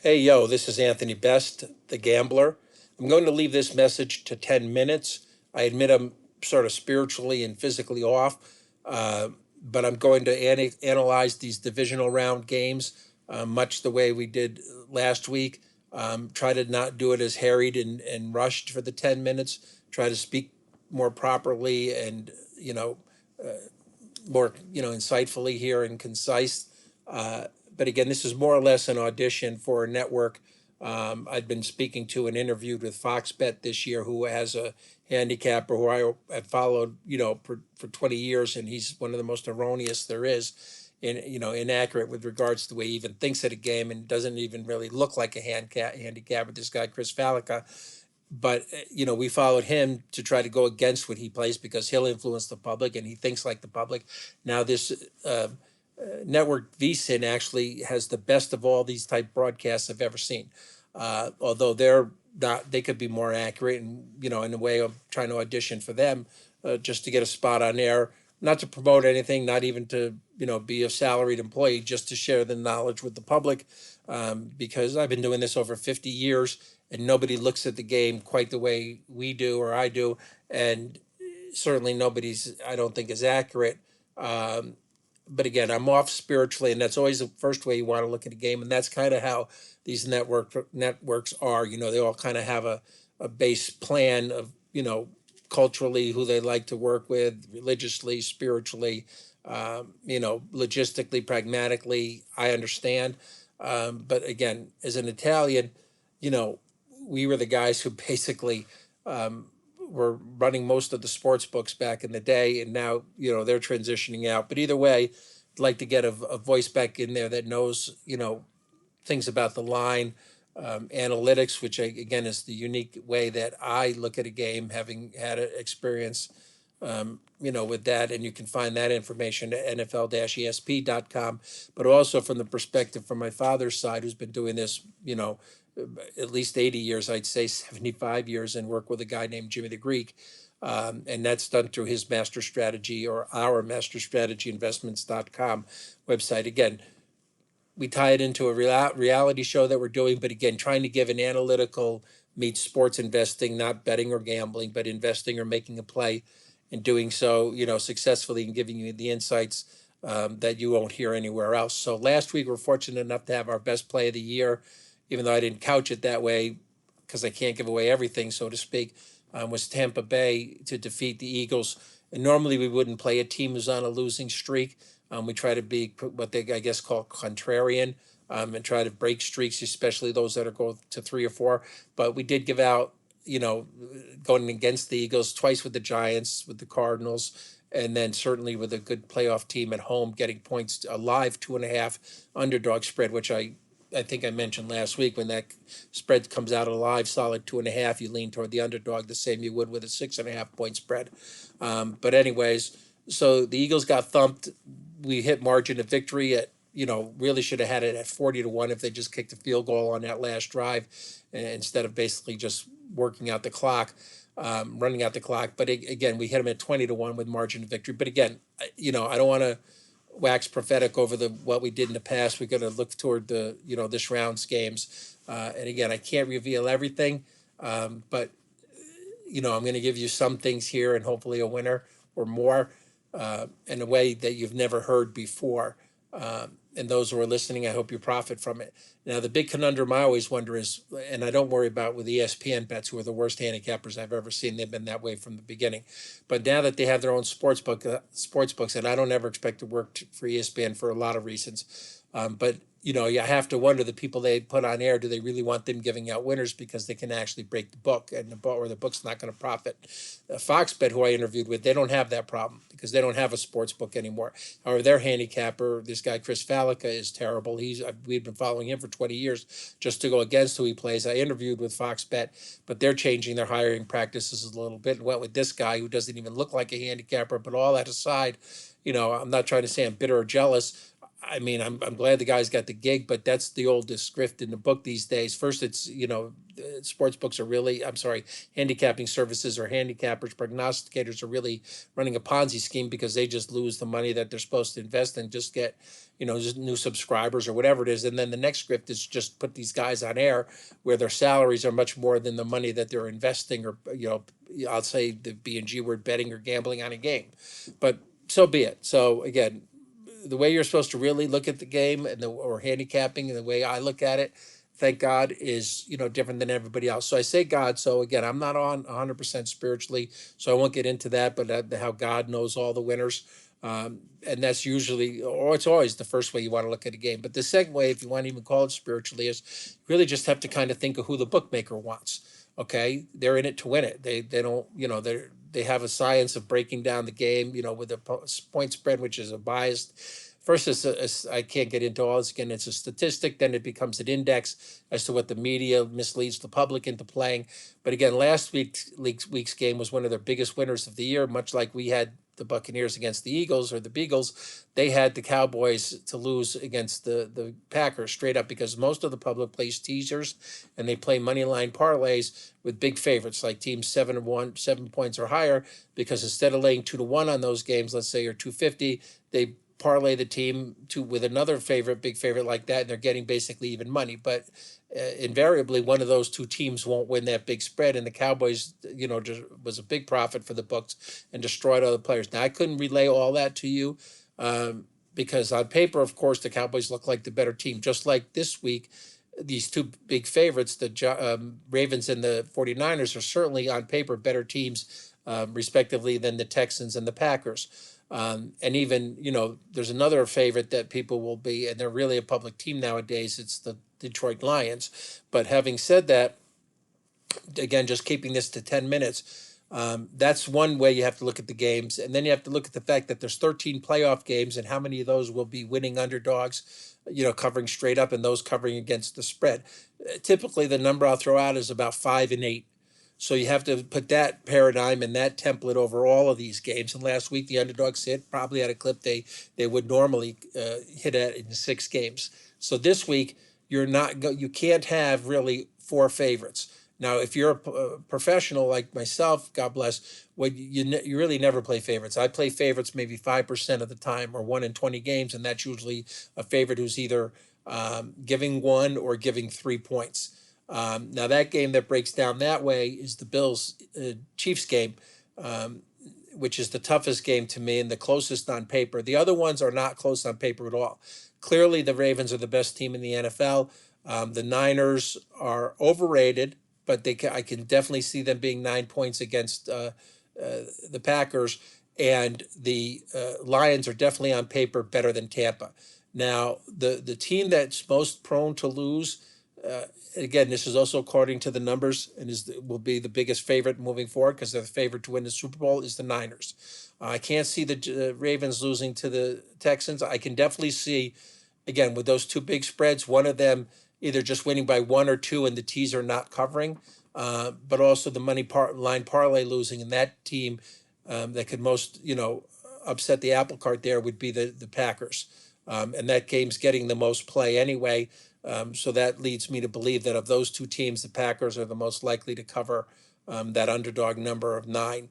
Hey, yo, this is Anthony Best, the gambler. I'm going to leave this message to 10 minutes. I admit I'm sort of spiritually and physically off, uh, but I'm going to analyze these divisional round games much the way we did last week. Try to not do it as harried and rushed for the 10 minutes. Try to speak more properly and, more, insightfully here and concise. But again, this is more or less an audition for a network. I've been speaking to and interviewed with Fox Bet this year, who has a handicapper who I have followed, for 20 years, and he's one of the most erroneous there is, inaccurate with regards to the way he even thinks at a game and doesn't even really look like a handicapper. This guy, Chris Falica, but we followed him to try to go against what he plays because he'll influence the public and he thinks like the public. Now this network VSIN actually has the best of all these type broadcasts I've ever seen. Although they're not, they could be more accurate, and in a way, I'm trying to audition for them just to get a spot on air, not to promote anything, not even to be a salaried employee, just to share the knowledge with the public, because I've been doing this over 50 years, and nobody looks at the game quite the way we do or I do, and certainly nobody's, I don't think, is accurate. Um, but again, I'm off spiritually, and that's always the first way you want to look at a game, and that's kind of how these networks are. They all kind of have a base plan of culturally who they like to work with, religiously, spiritually, logistically, pragmatically. I understand, but again, as an Italian, you know, we were the guys who basically were running most of the sports books back in the day, and now they're transitioning out. But either way, I'd like to get a voice back in there that knows things about the line, analytics, which again is the unique way that I look at a game, having had an experience, with that. And you can find that information at NFL-ESP.com, but also from the perspective from my father's side, who's been doing this, at least 80 years, I'd say 75 years, and work with a guy named Jimmy the Greek. And that's done through his master strategy, or our master strategy investments.com website. Again, we tie it into a reality show that we're doing, but again, trying to give an analytical meets sports investing, not betting or gambling, but investing or making a play, and doing so, successfully, and giving you the insights that you won't hear anywhere else. So last week, we're fortunate enough to have our best play of the year, even though I didn't couch it that way because I can't give away everything, so to speak, was Tampa Bay to defeat the Eagles. And normally we wouldn't play a team who's on a losing streak. We try to be what they, I guess, call contrarian, and try to break streaks, especially those that are going to 3 or 4. But we did give out, going against the Eagles twice with the Giants, with the Cardinals, and then certainly with a good playoff team at home, getting points, a live 2.5 underdog spread, which I think I mentioned last week. When that spread comes out alive, solid 2.5, you lean toward the underdog the same you would with a 6.5 point spread. But anyways, so the Eagles got thumped. We hit margin of victory at, really should have had it at 40-1 if they just kicked a field goal on that last drive, instead of basically just working out the clock, running out the clock. But again, we hit them at 20-1 with margin of victory. But again, I don't want to wax prophetic over what we did in the past. We're going to look toward the this round's games, and again, I can't reveal everything, but I'm going to give you some things here, and hopefully a winner or more, in a way that you've never heard before. And those who are listening, I hope you profit from it. Now, the big conundrum I always wonder is, and I don't worry about with ESPN bets, who are the worst handicappers I've ever seen. They've been that way from the beginning. But now that they have their own sports books, and I don't ever expect to work for ESPN for a lot of reasons. But you have to wonder, the people they put on air, do they really want them giving out winners because they can actually break the book, and the book's not going to profit? Fox Bet, who I interviewed with, they don't have that problem because they don't have a sports book anymore. However, their handicapper, this guy Chris Falica, is terrible. We've been following him for 20 years just to go against who he plays. I interviewed with Fox Bet, but they're changing their hiring practices a little bit, and went with this guy who doesn't even look like a handicapper. But all that aside, I'm not trying to say I'm bitter or jealous. I mean, I'm glad the guy's got the gig, but that's the oldest script in the book these days. First, it's, sports books are really, I'm sorry, handicapping services or handicappers, prognosticators are really running a Ponzi scheme because they just lose the money that they're supposed to invest and just get, just new subscribers or whatever it is. And then the next script is just put these guys on air where their salaries are much more than the money that they're investing or, I'll say the B and G word, betting or gambling on a game. But so be it. So again, the way you're supposed to really look at the game and or handicapping and the way I look at it, thank God, is different than everybody else. So I say God. So again, I'm not on 100% spiritually, so I won't get into that. But how God knows all the winners, and that's usually, or it's always the first way you want to look at a game. But the second way, if you want to even call it spiritually, is really just have to kind of think of who the bookmaker wants. Okay, they're in it to win it. They don't, they have a science of breaking down the game, with a point spread, which is a biased. First, I can't get into all this again. It's a statistic. Then it becomes an index as to what the media misleads the public into playing. But again, last week's game was one of their biggest winners of the year. Much like we had the Buccaneers against the Eagles or the Beagles, they had the Cowboys to lose against the Packers straight up because most of the public plays teasers and they play money line parlays with big favorites like teams 7 points or higher, because instead of laying 2-1 on those games, let's say, or 250, they parlay the team with another big favorite like that, and they're getting basically even money. But invariably, one of those two teams won't win that big spread, and the Cowboys, just was a big profit for the books and destroyed other players. Now, I couldn't relay all that to you because on paper, of course, the Cowboys look like the better team. Just like this week, these two big favorites, the Ravens and the 49ers, are certainly on paper better teams, respectively, than the Texans and the Packers. And even, there's another favorite that people will be, and they're really a public team nowadays. It's the Detroit Lions. But having said that, again, just keeping this to 10 minutes, that's one way you have to look at the games. And then you have to look at the fact that there's 13 playoff games, and how many of those will be winning underdogs, covering straight up, and those covering against the spread. Typically, the number I'll throw out is about 5 and 8. So you have to put that paradigm and that template over all of these games. And last week, the underdogs hit probably at a clip they would normally hit at in 6 games. So this week, you can't have really 4 favorites. Now, if you're a professional like myself, God bless, you really never play favorites. I play favorites maybe 5% of the time, or 1 in 20 games, and that's usually a favorite who's either giving 1 or giving 3 points. Now, that game that breaks down that way is the Bills Chiefs game, which is the toughest game to me and the closest on paper. The other ones are not close on paper at all. Clearly, the Ravens are the best team in the NFL. The Niners are overrated, but I can definitely see them being 9 points against the Packers. And the Lions are definitely on paper better than Tampa. Now, the team that's most prone to lose, again, this is also according to the numbers, and will be the biggest favorite moving forward because they're the favorite to win the Super Bowl, is the Niners. I can't see the Ravens losing to the Texans. I can definitely see, again, with those two big spreads, one of them either just winning by 1 or 2 and the teaser not covering, but also the line parlay losing, and that team that could most, upset the apple cart there would be the Packers. And that game's getting the most play anyway. So that leads me to believe that of those two teams, the Packers are the most likely to cover that underdog number of 9.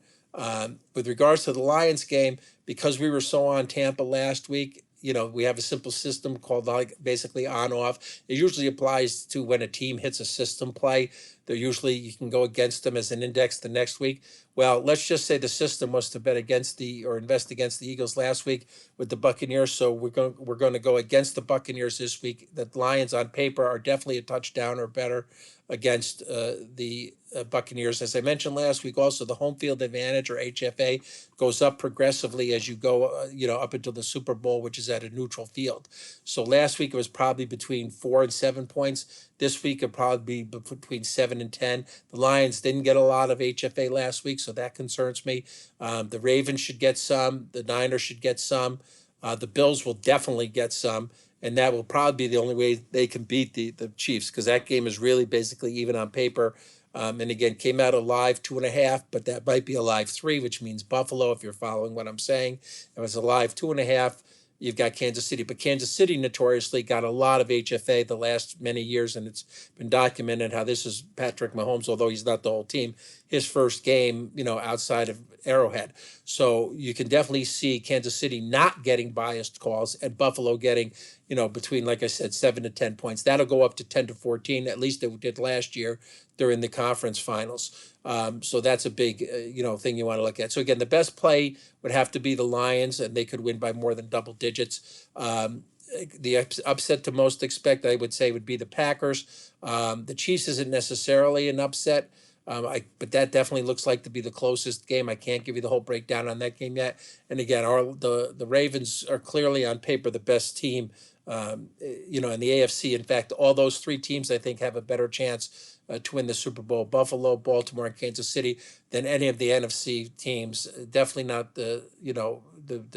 With regards to the Lions game, because we were so on Tampa last week, we have a simple system called basically on off. It usually applies to when a team hits a system play. You can go against them as an index the next week. Well, let's just say the system was to bet against or invest against the Eagles last week with the Buccaneers. So we're going to go against the Buccaneers this week. The Lions on paper are definitely a touchdown or better against the Buccaneers. As I mentioned last week, also the home field advantage, or HFA, goes up progressively as you go, up until the Super Bowl, which is at a neutral field. So last week it was probably between 4 and 7 points. This week it'll probably be between 7 and 10. The Lions didn't get a lot of HFA last week, so that concerns me. The Ravens should get some. The Niners should get some. The Bills will definitely get some. And that will probably be the only way they can beat the Chiefs, because that game is really basically even on paper. And again, came out a live 2.5, but that might be a live 3, which means Buffalo, if you're following what I'm saying. It was a live 2.5. you've got Kansas City. But Kansas City notoriously got a lot of HFA the last many years, and it's been documented how this is Patrick Mahomes, although he's not the whole team, his first game, outside of Arrowhead. So you can definitely see Kansas City not getting biased calls and Buffalo getting, between, like I said, 7 to 10 points. That'll go up to 10 to 14. At least it did last year during the conference finals. So that's a big, thing you want to look at. So again, the best play would have to be the Lions, and they could win by more than double digits. The upset to most expect, I would say, would be the Packers. The Chiefs isn't necessarily an upset. But that definitely looks like to be the closest game. I can't give you the whole breakdown on that game yet. And again, the Ravens are clearly on paper the best team, in the AFC. In fact, all those three teams I think have a better chance to win the Super Bowl: Buffalo, Baltimore, and Kansas City, than any of the NFC teams. Definitely not the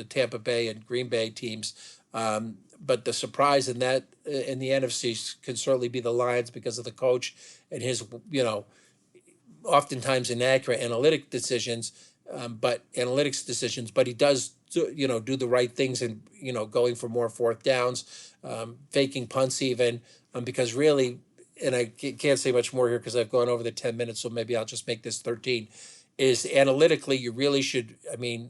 Tampa Bay and Green Bay teams. But the surprise in the NFC can certainly be the Lions because of the coach and his oftentimes inaccurate analytics decisions, but he does do the right things, and going for more fourth downs, faking punts even, because really, and I can't say much more here because I've gone over the 10 minutes, so maybe I'll just make this 13. Is analytically, you really should. I mean,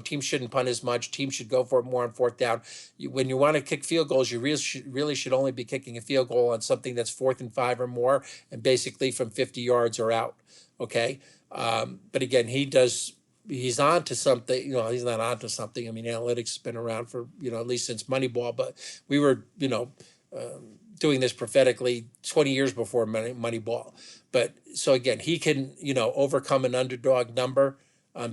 teams shouldn't punt as much. Teams should go for it more on fourth down. When you want to kick field goals, you really should only be kicking a field goal on something that's 4th and 5 or more, and basically from 50 yards or out. Okay, but again, he's on to something. He's not on to something. I mean, analytics has been around for at least since Moneyball, but we were doing this prophetically 20 years before Moneyball. But so again, he can overcome an underdog number.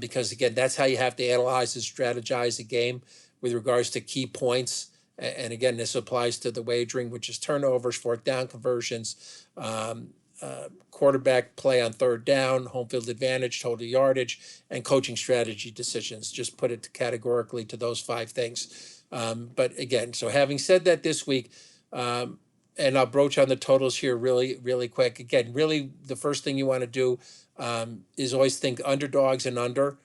Because again, that's how you have to analyze and strategize a game with regards to key points. And again, this applies to the wagering, which is turnovers, fourth down conversions, quarterback play on third down, home field advantage, total yardage, and coaching strategy decisions. Just put it categorically to those 5 things. But again, so having said that, this week, and I'll broach on the totals here really, really quick. Again, really, the first thing you want to do is always think underdogs and under.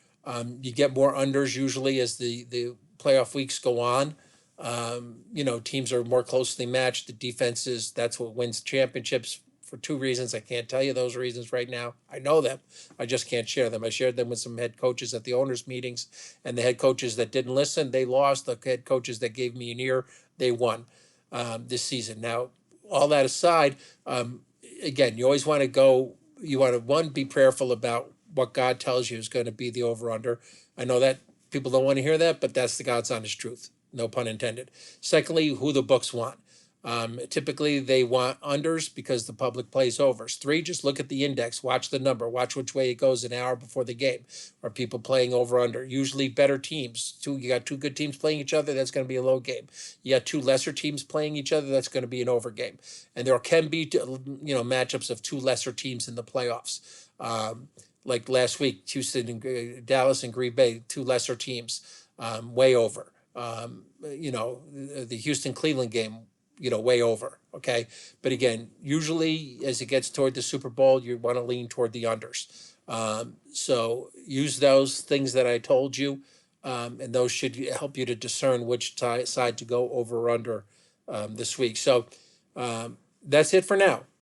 You get more unders usually as the playoff weeks go on. Teams are more closely matched. The defenses, that's what wins championships for 2 reasons. I can't tell you those reasons right now. I know them. I just can't share them. I shared them with some head coaches at the owners' meetings, and the head coaches that didn't listen, they lost. The head coaches that gave me an ear, they won this season. Now, all that aside, again, you always want to be prayerful about what God tells you is going to be the over-under. I know that people don't want to hear that, but that's the God's honest truth. No pun intended. Secondly, who the books want. Typically, they want unders because the public plays overs. 3, just look at the index, watch the number, watch which way it goes an hour before the game. Are people playing over under? Usually better teams. You got 2 good teams playing each other, that's going to be a low game. You got 2 lesser teams playing each other, that's going to be an over game. And there can be matchups of 2 lesser teams in the playoffs. Like last week, Dallas and Green Bay, 2 lesser teams, way over. The Houston-Cleveland game, way over. Okay. But again, usually as it gets toward the Super Bowl, you want to lean toward the unders. So use those things that I told you, and those should help you to discern which side to go over or under this week. So that's it for now.